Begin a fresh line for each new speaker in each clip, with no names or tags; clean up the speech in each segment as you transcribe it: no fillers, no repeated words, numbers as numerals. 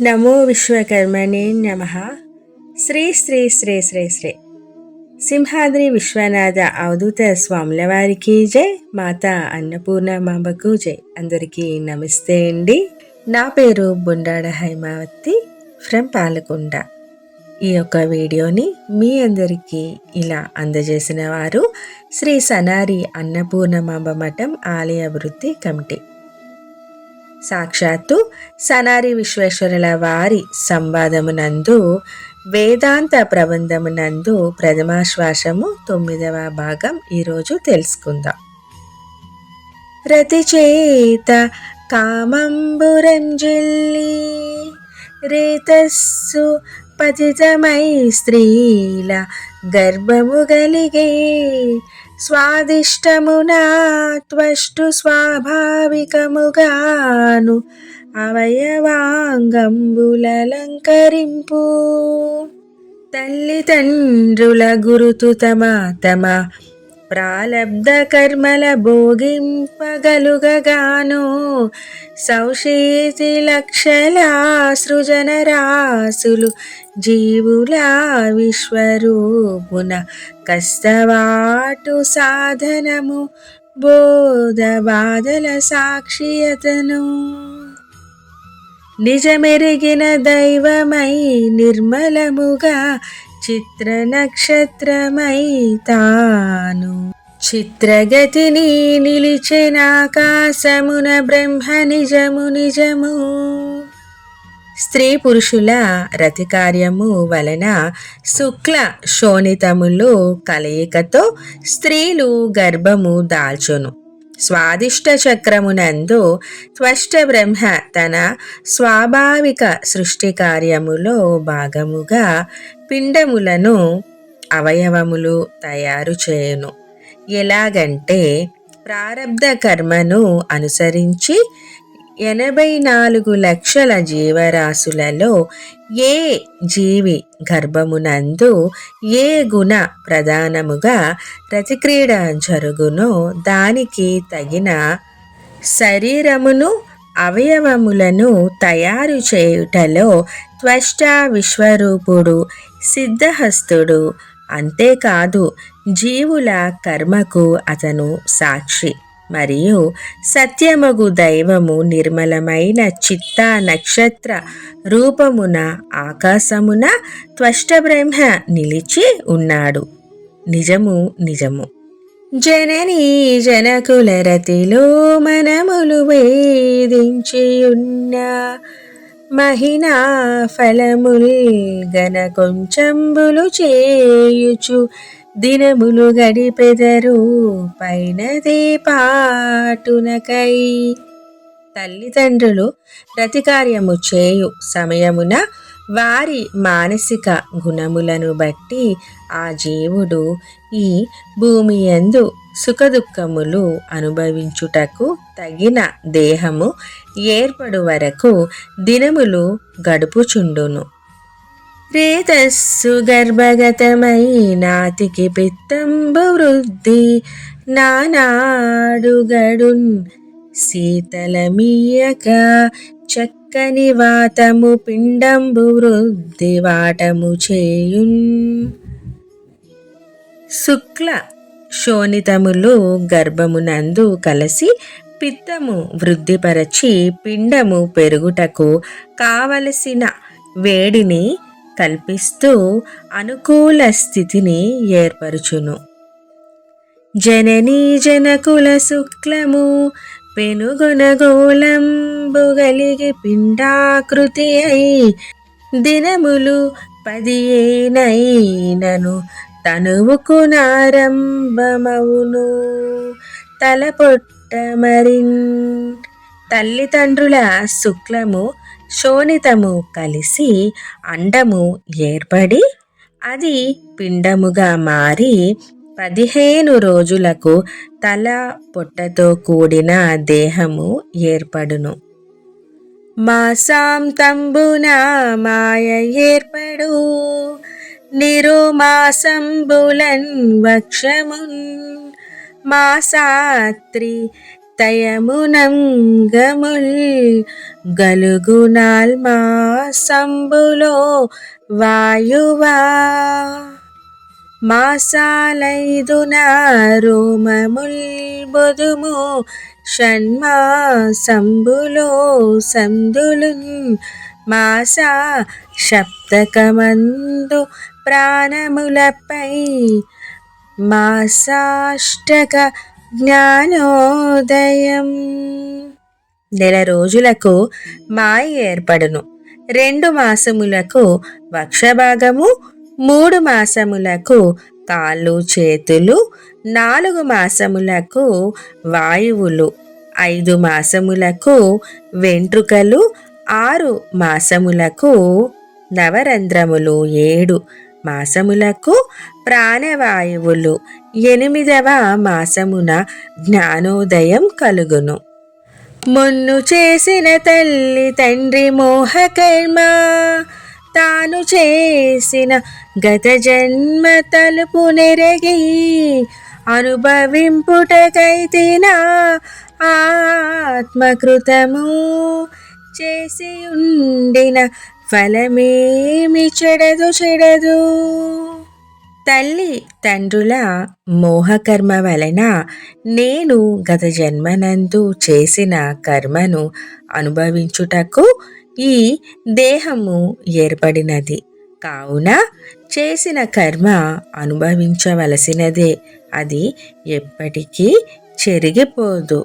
నమో విశ్వకర్మణే నమః. శ్రీ శ్రీ శ్రీ శ్రీ శ్రీ సింహాద్రి విశ్వనాథ అవధూత స్వాముల వారికి జై, మాతా అన్నపూర్ణమాంబకు జై. అందరికీ నమస్తే అండి. నా పేరు బుండాడ హైమావతి ఫ్రమ్ పాలకొండ. ఈ యొక్క వీడియోని మీ అందరికీ ఇలా అందజేసిన వారు శ్రీ సనారి అన్నపూర్ణమాంబ మఠం ఆలయ అభివృద్ధి కమిటీ. సాక్షాత్తు సనారి విశ్వేశ్వరుల వారి సంవాదమునందు వేదాంత ప్రబంధమునందు ప్రథమాశ్వాసము 9వ భాగం ఈరోజు తెలుసుకుందాం. రతిచేత కామంబురంజిల్లి రేతస్సు పతితమై స్త్రీల గర్భము గలిగే స్వాదిష్టమునా త్వష్టు స్వాభావికముగాను అవయవాంగంబులలంకరింపు తల్లిదండ్రుల గురుతు తమ తమ ప్రాలబ్ధ కర్మల భోగింపగలుగగాను సౌశీతి లక్షల సృజన రాసులు జీవుల విశ్వరూపున కస్తవాటు సాధనము బోధబాధల సాక్షియతను నిజమెరిగిన దైవమై నిర్మలముగా చిత్ర నక్షత్రమై తాను చిత్రగతిని నిలిచెనాకాశమున బ్రహ్మ నిజము నిజము. స్త్రీ పురుషుల రతి కార్యము వలన శుక్ల శోణితములు కలయికతో స్త్రీలు గర్భము దాల్చును. స్వాదిష్ట చక్రమునందు త్వష్ట బ్రహ్మ తన స్వాభావిక సృష్టి కార్యములో భాగముగా పిండములను అవయవములు తయారు చేయును. ఎలాగంటే ప్రారబ్ధ కర్మను అనుసరించి 84 లక్షల జీవరాశులలో ఏ జీవి గర్భమునందు ఏ గుణ ప్రధానముగా రతిక్రీడ జరుగునో దానికి తగిన శరీరమును అవయవములను తయారు చేయుటలో త్వష్ట విశ్వరూపుడు సిద్ధహస్తుడు. అంతేకాదు జీవుల కర్మకు అతను సాక్షి. మరియు సత్యమగు దైవము నిర్మలమైన చిత్త నక్షత్ర రూపమున ఆకాశమున త్వష్ట బ్రహ్మ నిలిచి ఉన్నాడు. నిజము నిజము. జననీ జనకుల రతిలో మనములు వేదించియున్న మహినా ఫలముల్ గన కొంచెంబులు చేయుచు దినములు గడిపెదరు పైనదే పాటునకై. తల్లిదండ్రులు రతికార్యము చేయు సమయమున వారి మానసిక గుణములను బట్టి ఆ జీవుడు ఈ భూమి యందు సుఖదుఖములు అనుభవించుటకు తగిన దేహము ఏర్పడు వరకు దినములు గడుపుచుండును. రేతస్సు గర్భగతమై నాతికి పిత్తంబు వృద్ధి నానాడుగడున్ శీతలమీయక చక్కని వాతము పిండంబు వృద్ధి వాటము చేయున్. శుక్ల శోణితములు గర్భమునందు కలసి పిత్తము వృద్ధిపరచి పిండము పెరుగుటకు కావలసిన వేడిని కల్పిస్తూ అనుకూల స్థితిని ఏర్పరచును. జననీ జనకుల శుక్లము పెనుగొనగోళంబు గలిగి పిండాకృతి అయి దినములు 10 తనువుకు నారంభమవును తలపొట్టమరిన్. తల్లిదండ్రుల శుక్లము శోణితము కలిసి అండము ఏర్పడి అది పిండముగా మారి 15 రోజులకు తల పొట్టతో కూడిన దేహము ఏర్పడును. మాసాంతంబున మాయ ఏర్పడు నిరుమాసంబులన్ వక్షమున్ మాసాత్రి తయమునంగముల్ గలుగునాల్మాసంబులో వాయువా మాసాలైదున రోమముల్ బొదుము షణ్మాసంబులో సందులున్ మాసా సప్తకమందు ప్రాణములపై మాసాష్టక జ్ఞానోదయం. నెల రోజులకు మాయ ఏర్పడును. 2 మాసములకు వక్షభాగము, 3 మాసములకు కాళ్ళు చేతులు, 4 మాసములకు వాయువులు, 5 మాసములకు వెంట్రుకలు, 6 మాసములకు నవరంధ్రములు, 7 మాసములకు ప్రాణవాయువులు, 8వ మాసమున జ్ఞానోదయం కలుగును. మున్ను చేసిన తల్లి తండ్రి మోహకర్మ తాను చేసిన గత జన్మ తలుపు నెరగి అనుభవింపుటకైతిన ఆత్మకృతము చేసి ఉండిన ఫలమేమి చెడదు. తల్లి తండ్రుల మోహకర్మ వలన నేను గత జన్మనందు చేసిన కర్మను అనుభవించుటకు ఈ దేహము ఏర్పడినది. కావున చేసిన కర్మ అనుభవించవలసినదే, అది ఎప్పటికీ చెరిగిపోదు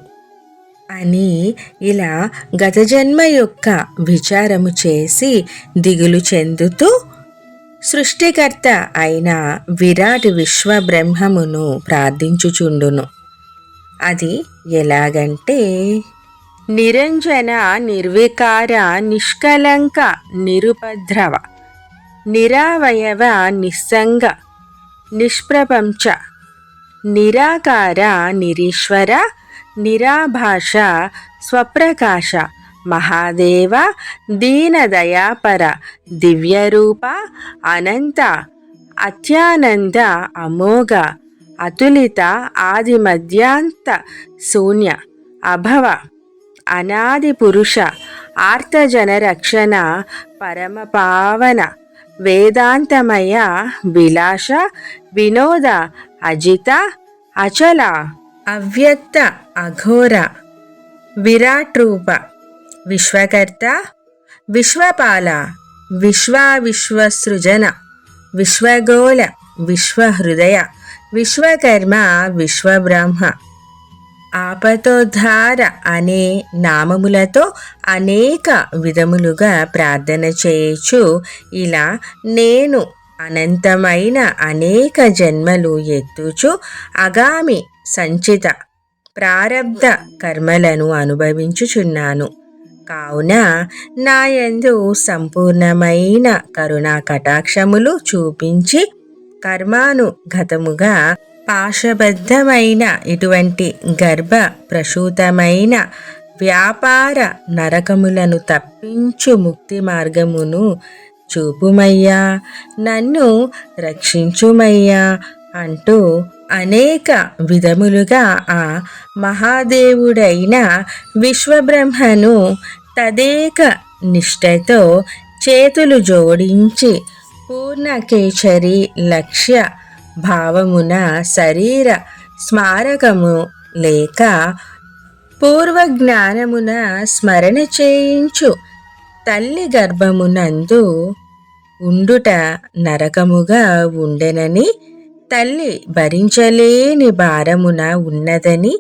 అని ఇలా గత జన్మ యొక్క విచారము చేసి దిగులు చెందుతూ సృష్టికర్త అయిన విరాట్ విశ్వబ్రహ్మమును ప్రార్థించుచుండును. అది ఎలాగంటే, నిరంజన నిర్వికార నిష్కలంక నిరుపద్రవ నిరావయవ నిస్సంగ నిష్ప్రపంచ నిరాకార నిరీశ్వర నిరాభాష స్వప్రకాశ మహాదేవ దీనదయాపర దివ్యరూప అనంత అత్యానంద అమోఘ అతులిత ఆదిమధ్యాంత శూన్య అభవ అనాది పురుష ఆర్తజనరక్షణ పరమపావన వేదాంతమయ విలాస వినోద అజిత అచల అవ్యక్త అఘోర విరాట్ రూప విశ్వకర్త విశ్వపాల విశ్వసృజన విశ్వగోళ విశ్వహృదయ విశ్వకర్మ విశ్వబ్రహ్మ ఆపతోద్ధార అనే నామములతో అనేక విధములుగా ప్రార్థన చేయొచ్చు. ఇలా నేను అనంతమైన అనేక జన్మలు ఎత్తుచు అగామి సంచిత ప్రారబ్ధ కర్మలను అనుభవించుచున్నాను. కావున నాయందు సంపూర్ణమైన కరుణా కటాక్షములు చూపించి కర్మానుగతముగా పాశబద్ధమైన ఇటువంటి గర్భ ప్రసూతమైన వ్యాపార నరకములను తప్పించు ముక్తి మార్గమును చూపుమయ్యా, నన్ను రక్షించుమయ్యా అంటూ అనేక విధములుగా ఆ మహాదేవుడైన విశ్వబ్రహ్మను తదేక నిష్ఠతో చేతులు జోడించి పూర్ణకేచరి లక్ష్య భావమున శరీర స్మారకము లేక పూర్వజ్ఞానమున స్మరణ చేయించు తల్లి గర్భమునందు ఉండుట నరకముగా ఉండెనని, తల్లి భరించలేని భారమున ఉన్నదని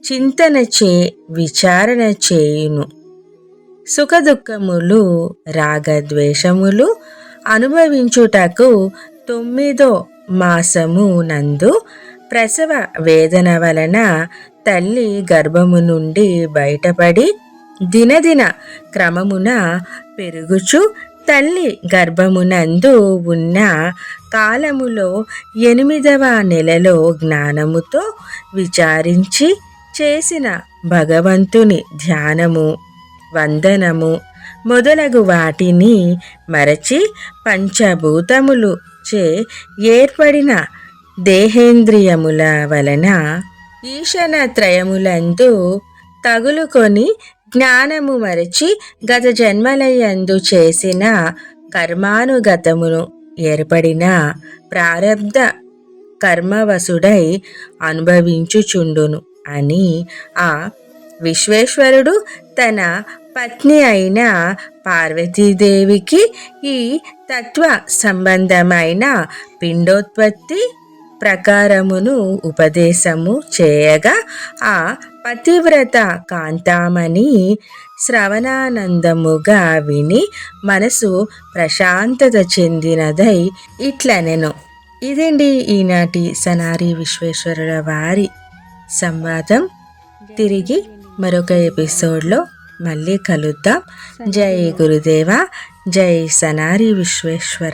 చింతనచే విచారణ చేయును. సుఖదుఖములు రాగద్వేషములు అనుభవించుటకు 9వ మాసము నందు ప్రసవ వేదన వలన తల్లి గర్భము నుండి బయటపడి దినదిన క్రమమున పెరుగుచు తల్లి గర్భమునందు ఉన్న కాలములో 8వ నెలలో జ్ఞానముతో విచారించి చేసిన భగవంతుని ధ్యానము, వందనము మొదలగు వాటిని మరచి పంచభూతములు చే ఏర్పడిన దేహేంద్రియముల వలన ఈశన త్రయములందు తగులుకొని జ్ఞానము మరచి గత జన్మలయందు చేసిన కర్మానుగతమును ఏర్పడిన ప్రారబ్ధ కర్మవసుడై అనుభవించుచుండును అని ఆ విశ్వేశ్వరుడు తన పత్ని అయిన పార్వతీదేవికి ఈ తత్వ సంబంధమైన పిండోత్పత్తి ప్రకారమును ఉపదేశము చేయగా ఆ పతివ్రత కాంతామణి శ్రవణానందముగా విని మనసు ప్రశాంతత చెందినదై ఇట్లనెను. ఇదండి ఈనాటి సనారి విశ్వేశ్వరుల వారి సంవాదం. తిరిగి మరొక ఎపిసోడ్లో మళ్ళీ కలుద్దాం. జై గురుదేవ, జై సనారి విశ్వేశ్వర.